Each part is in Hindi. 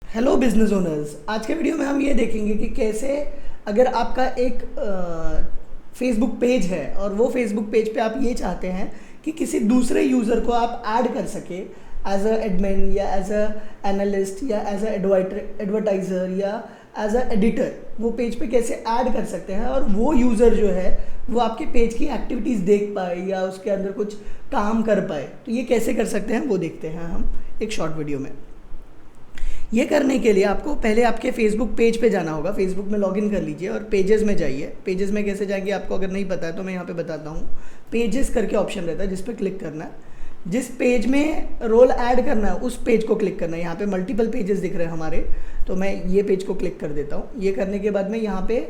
Hello business owners. आज के वीडियो में हम ये देखेंगे कि कैसे अगर आपका एक फेसबुक पेज है और वो फेसबुक पेज पे आप ये चाहते हैं कि किसी दूसरे यूज़र को आप ऐड कर सके एज अ एडमिन या एज अ एनालिस्ट या एज अ एडवर्टाइज़र या एज अ एडिटर, वो पेज पे कैसे ऐड कर सकते हैं और वो यूज़र जो है वो आपके पेज की एक्टिविटीज़ देख पाए या उसके अंदर कुछ काम कर पाए। तो ये कैसे कर सकते हैं वो देखते हैं हम एक शॉर्ट वीडियो में। ये करने के लिए आपको पहले आपके फेसबुक पेज पे जाना होगा। फेसबुक में लॉगिन कर लीजिए और पेजेस में जाइए। पेजेस में कैसे जाएंगे आपको अगर नहीं पता है तो मैं यहाँ पे बताता हूँ। पेजेस करके ऑप्शन रहता है जिस पे क्लिक करना है। जिस पेज में रोल ऐड करना है उस पेज को क्लिक करना है। यहाँ पे मल्टीपल पेजेस दिख रहे हैं हमारे, तो मैं ये पेज को क्लिक कर देता हूँ। ये करने के बाद में यहाँ पे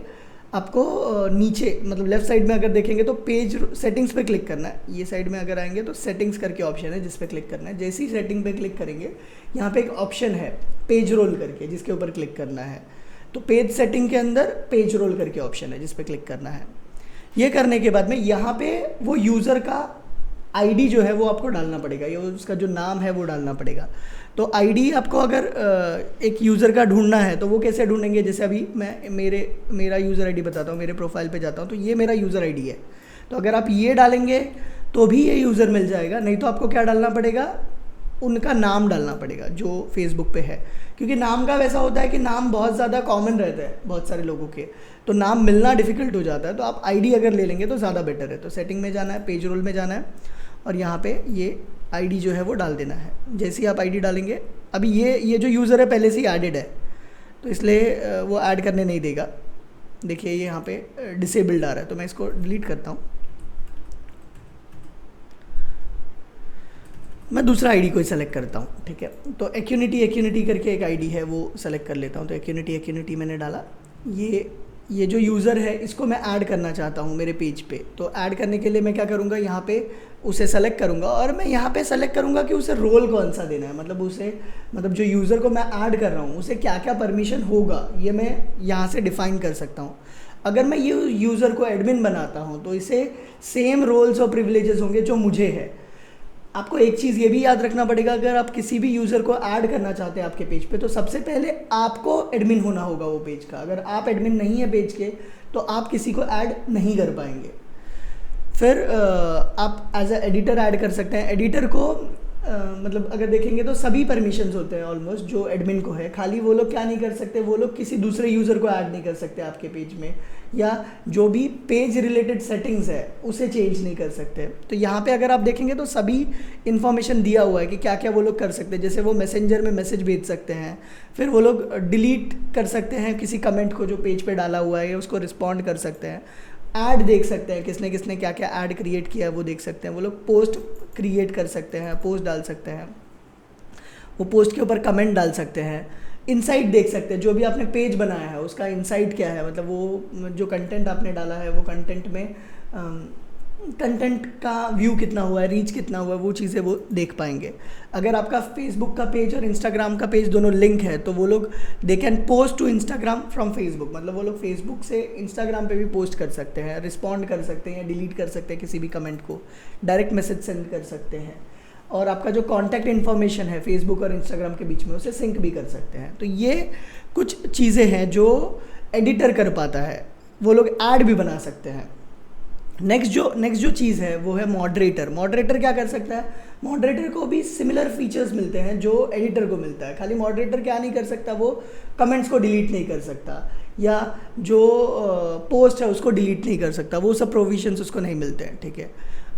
आपको नीचे मतलब लेफ्ट साइड में अगर देखेंगे तो पेज सेटिंग्स पे क्लिक करना है। ये साइड में अगर आएंगे तो सेटिंग्स करके ऑप्शन है जिस पे क्लिक करना है। जैसे ही सेटिंग पे क्लिक करेंगे यहाँ पे एक ऑप्शन है पेज रोल करके, जिसके ऊपर क्लिक करना है। तो पेज सेटिंग के अंदर पेज रोल करके ऑप्शन है जिस पे क्लिक करना है। ये करने के बाद में यहाँ पे वो यूज़र का आईडी जो है वो आपको डालना पड़ेगा या उसका जो नाम है वो डालना पड़ेगा। तो आईडी आपको अगर एक यूज़र का ढूंढना है तो वो कैसे ढूंढेंगे, जैसे अभी मैं मेरा यूज़र आईडी बताता हूँ। मेरे प्रोफाइल पे जाता हूँ तो ये मेरा यूज़र आईडी है। तो अगर आप ये डालेंगे तो भी ये यूज़र मिल जाएगा, नहीं तो आपको क्या डालना पड़ेगा, उनका नाम डालना पड़ेगा जो फेसबुक पे है। क्योंकि नाम का वैसा होता है कि नाम बहुत ज़्यादा कॉमन रहता है बहुत सारे लोगों के, तो नाम मिलना डिफ़िकल्ट हो जाता है। तो आप आईडी अगर ले लेंगे तो ज़्यादा बेटर है। तो सेटिंग में जाना है, पेज रोल में जाना है और यहाँ पे ये आईडी जो है वो डाल देना है। जैसे ही आप आईडी डालेंगे, अभी ये जो यूज़र है पहले से ही एडेड है तो इसलिए वो ऐड करने नहीं देगा। देखिए ये यहाँ पे डिसेबल्ड आ रहा है, तो मैं इसको डिलीट करता हूँ। मैं दूसरा आईडी को ही सेलेक्ट करता हूँ, ठीक है। तो एक्यूनिटी करके एक आईडी है वो सेलेक्ट कर लेता हूँ। तो एक्यूनिटी मैंने डाला। ये जो यूज़र है इसको मैं ऐड करना चाहता हूँ मेरे पेज पे। तो ऐड करने के लिए मैं क्या करूँगा, यहाँ पे उसे सेलेक्ट करूँगा और मैं यहाँ पे सेलेक्ट करूँगा कि उसे रोल कौन सा देना है। मतलब जो यूज़र को मैं ऐड कर रहा हूँ उसे क्या क्या परमिशन होगा ये मैं यहाँ से डिफ़ाइन कर सकता हूँ। अगर मैं ये यूज़र को एडमिन बनाता हूँ तो इसे सेम रोल्स और प्रिविलेजेस होंगे जो मुझे है। आपको एक चीज़ ये भी याद रखना पड़ेगा, अगर आप किसी भी यूज़र को ऐड करना चाहते हैं आपके पेज पे तो सबसे पहले आपको एडमिन होना होगा वो पेज का। अगर आप एडमिन नहीं है पेज के तो आप किसी को ऐड नहीं कर पाएंगे। फिर आप एज अ एडिटर ऐड कर सकते हैं। एडिटर को मतलब अगर देखेंगे तो सभी परमिशंस होते हैं ऑलमोस्ट जो एडमिन को है। खाली वो लोग क्या नहीं कर सकते, वो लोग किसी दूसरे यूज़र को ऐड नहीं कर सकते आपके पेज में, या जो भी पेज रिलेटेड सेटिंग्स है उसे चेंज नहीं कर सकते। तो यहाँ पे अगर आप देखेंगे तो सभी इन्फॉर्मेशन दिया हुआ है कि क्या क्या वो लोग कर सकते हैं। जैसे वो मैसेंजर में मैसेज भेज सकते हैं, फिर वो लोग डिलीट कर सकते हैं किसी कमेंट को जो पेज पे डाला हुआ है, उसको रिस्पॉन्ड कर सकते हैं। ऐड देख सकते हैं, किसने किसने क्या क्या ऐड क्रिएट किया है वो देख सकते हैं। वो लोग पोस्ट क्रिएट कर सकते हैं, पोस्ट डाल सकते हैं, वो पोस्ट के ऊपर कमेंट डाल सकते हैं। इनसाइट देख सकते हैं, जो भी आपने पेज बनाया है उसका इनसाइट क्या है, मतलब वो जो कंटेंट आपने डाला है वो कंटेंट में कंटेंट का व्यू कितना हुआ है, रीच कितना हुआ है, वो चीज़ें वो देख पाएंगे। अगर आपका फेसबुक का पेज और इंस्टाग्राम का पेज दोनों लिंक है तो वो लोग they can post to Instagram from Facebook, मतलब वो लोग फेसबुक से इंस्टाग्राम पे भी पोस्ट कर सकते हैं, रिस्पॉन्ड कर सकते हैं, डिलीट कर सकते हैं किसी भी कमेंट को, डायरेक्ट मैसेज सेंड कर सकते हैं। और आपका जो कॉन्टैक्ट इन्फॉर्मेशन है फेसबुक और इंस्टाग्राम के बीच में उसे सिंक भी कर सकते हैं। तो ये कुछ चीज़ें हैं जो एडिटर कर पाता है। वो लोग ऐड भी बना सकते हैं। नेक्स्ट जो चीज़ है वो है मॉडरेटर। मॉडरेटर क्या कर सकता है, मॉडरेटर को भी सिमिलर फीचर्स मिलते हैं जो एडिटर को मिलता है। खाली मॉडरेटर क्या नहीं कर सकता, वो कमेंट्स को डिलीट नहीं कर सकता या जो पोस्ट है उसको डिलीट नहीं कर सकता, वो सब प्रोविजंस उसको नहीं मिलते हैं, ठीक है।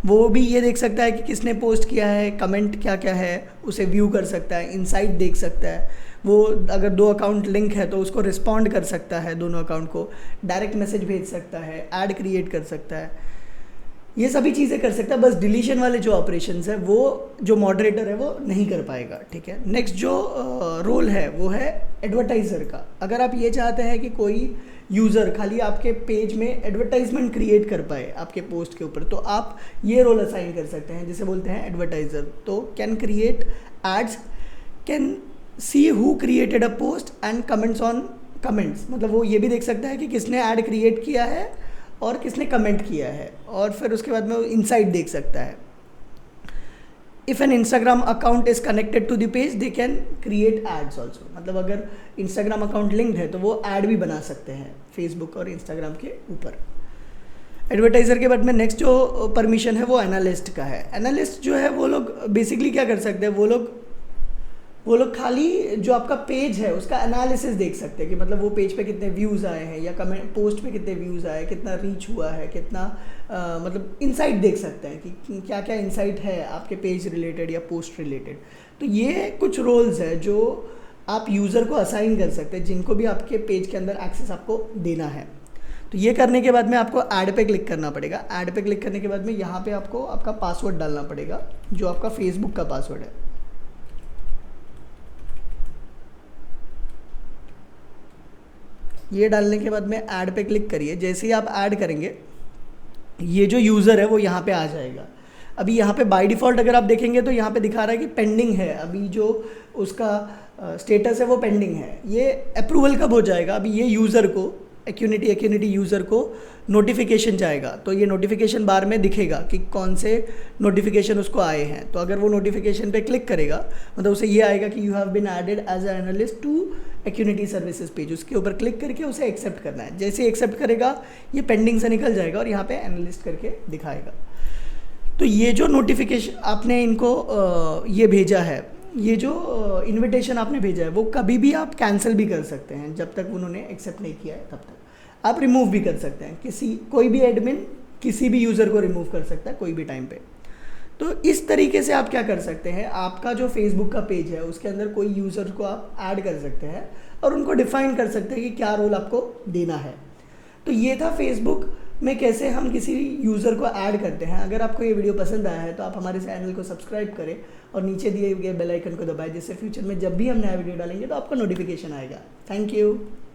वो भी ये देख सकता है कि किसने पोस्ट किया है, कमेंट क्या क्या है, उसे व्यू कर सकता है, इनसाइट देख सकता है। वो अगर 2 अकाउंट लिंक है तो उसको रिस्पॉन्ड कर सकता है, दोनों अकाउंट को डायरेक्ट मैसेज भेज सकता है, ऐड क्रिएट कर सकता है, ये सभी चीज़ें कर सकता है। बस डिलीशन वाले जो ऑपरेशंस है वो जो मॉडरेटर है वो नहीं कर पाएगा, ठीक है। नेक्स्ट जो रोल है वो है एडवर्टाइज़र का। अगर आप ये चाहते हैं कि कोई यूज़र खाली आपके पेज में एडवर्टाइजमेंट क्रिएट कर पाए आपके पोस्ट के ऊपर, तो आप ये रोल असाइन कर सकते हैं जिसे बोलते हैं एडवर्टाइज़र। तो can create ads, can see who created a post and comments on comments, मतलब वो ये भी देख सकता है कि किसने ऐड क्रिएट किया है और किसने कमेंट किया है, और फिर उसके बाद में वो इनसाइट देख सकता है। If an Instagram account is connected to the page they can create ads also, मतलब अगर इंस्टाग्राम अकाउंट लिंक्ड है तो वो ऐड भी बना सकते हैं फेसबुक और इंस्टाग्राम के ऊपर। एडवर्टाइज़र के बाद में नेक्स्ट जो परमिशन है वो एनालिस्ट का है। एनालिस्ट जो है वो लोग बेसिकली क्या कर सकते हैं, वो लोग खाली जो आपका पेज है उसका एनालिसिस देख सकते हैं कि मतलब वो पेज पे कितने व्यूज़ आए हैं या कमेंट पोस्ट पे कितने व्यूज़ आए, कितना रीच हुआ है, कितना मतलब इनसाइट देख सकते हैं कि क्या क्या इनसाइट है आपके पेज रिलेटेड या पोस्ट रिलेटेड। तो ये कुछ रोल्स है जो आप यूज़र को असाइन कर सकते हैं, जिनको भी आपके पेज के अंदर एक्सेस आपको देना है। तो ये करने के बाद में आपको ऐड पे क्लिक करना पड़ेगा। ऐड पे क्लिक करने के बाद में यहाँ पे आपको आपका पासवर्ड डालना पड़ेगा, जो आपका फेसबुक का पासवर्ड है। ये डालने के बाद में ऐड पे क्लिक करिए। जैसे ही आप ऐड करेंगे ये जो यूज़र है वो यहाँ पे आ जाएगा। अभी यहाँ पे बाय डिफ़ॉल्ट अगर आप देखेंगे तो यहाँ पे दिखा रहा है कि पेंडिंग है, अभी जो उसका स्टेटस है वो पेंडिंग है। ये अप्रूवल कब हो जाएगा, अभी ये यूज़र को एक्यूनिटी यूज़र को नोटिफिकेशन जाएगा, तो ये नोटिफिकेशन बार में दिखेगा कि कौन से नोटिफिकेशन उसको आए हैं। तो अगर वो नोटिफिकेशन पे क्लिक करेगा मतलब उसे ये आएगा कि you have been added as a analyst to Acunity services page. उसके ऊपर क्लिक करके उसे एक्सेप्ट करना है। जैसे एक्सेप्ट करेगा ये पेंडिंग से निकल जाएगा और यहाँ पे एनालिस्ट करके दिखाएगा। तो ये जो नोटिफिकेशन आपने इनको ये भेजा है, ये जो इनविटेशन आपने भेजा है वो कभी भी आप कैंसिल भी कर सकते हैं, जब तक उन्होंने एक्सेप्ट नहीं किया है तब तक। आप रिमूव भी कर सकते हैं, कोई भी एडमिन किसी भी यूज़र को रिमूव कर सकता है कोई भी टाइम पे। तो इस तरीके से आप क्या कर सकते हैं, आपका जो फेसबुक का पेज है उसके अंदर कोई यूज़र को आप ऐड कर सकते हैं और उनको डिफाइन कर सकते हैं कि क्या रोल आपको देना है। तो ये था फेसबुक में कैसे हम किसी यूज़र को ऐड करते हैं। अगर आपको ये वीडियो पसंद आया है तो आप हमारे चैनल को सब्सक्राइब करें और नीचे दिए गए बेल आइकन को दबाएं, जिससे फ्यूचर में जब भी हम नया वीडियो डालेंगे तो आपको नोटिफिकेशन आएगा। Thank you.